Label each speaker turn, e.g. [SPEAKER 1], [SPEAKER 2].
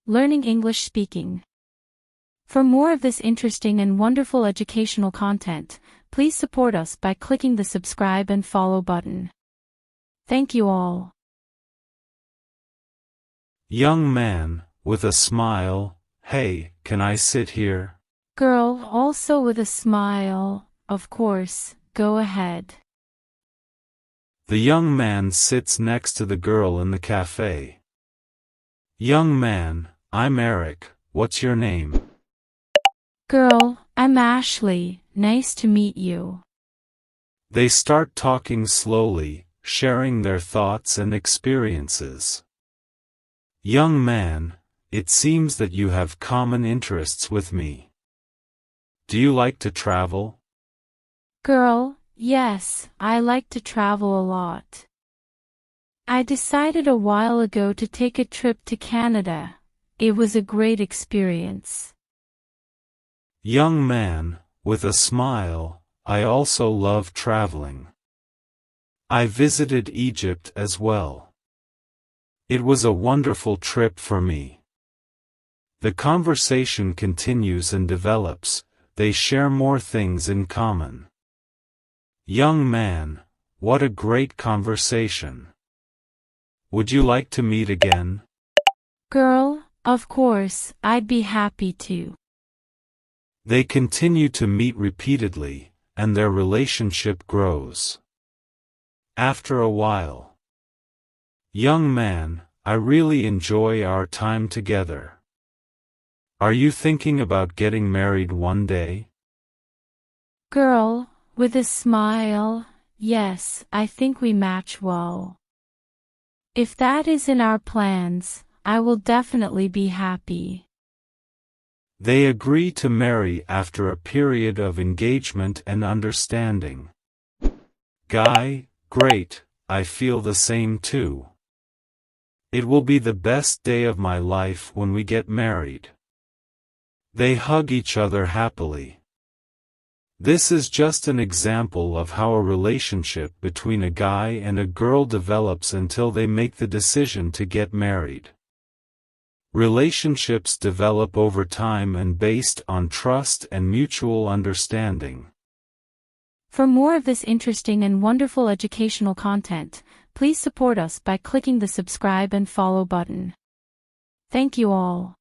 [SPEAKER 1] learning English speaking. For more of this interesting and wonderful educational content, please support us by clicking the subscribe and follow button. Thank you all.
[SPEAKER 2] Young man, with a smile, hey, can I sit here?
[SPEAKER 1] Girl, also with a smile, of course, go ahead.
[SPEAKER 2] The young man sits next to the girl in the cafe. Young man, I'm Eric, what's your name?
[SPEAKER 1] Girl, I'm Ashley, nice to meet you.
[SPEAKER 2] They start talking slowly, sharing their thoughts and experiences. Young man, it seems that you have common interests with me. Do you like to travel?
[SPEAKER 1] Girl, yes, I like to travel a lot. I decided a while ago to take a trip to Canada. It was a great experience.
[SPEAKER 2] Young man, with a smile, I also love traveling. I visited Egypt as well. It was a wonderful trip for me. The conversation continues and develops, they share more things in common. Young man, what a great conversation. Would you like to meet again?
[SPEAKER 1] Girl, of course, I'd be happy to.
[SPEAKER 2] They continue to meet repeatedly, and their relationship grows. After a while. Young man, I really enjoy our time together. Are you thinking about getting married one day?
[SPEAKER 1] Girl, with a smile, yes, I think we match well. If that is in our plans, I will definitely be happy.
[SPEAKER 2] They agree to marry after a period of engagement and understanding. Guy, great, I feel the same too. It will be the best day of my life when we get married. They hug each other happily. This is just an example of how a relationship between a guy and a girl develops until they make the decision to get married. Relationships develop over time and based on trust and mutual understanding.
[SPEAKER 1] For more of this interesting and wonderful educational content, please support us by clicking the subscribe and follow button. Thank you all.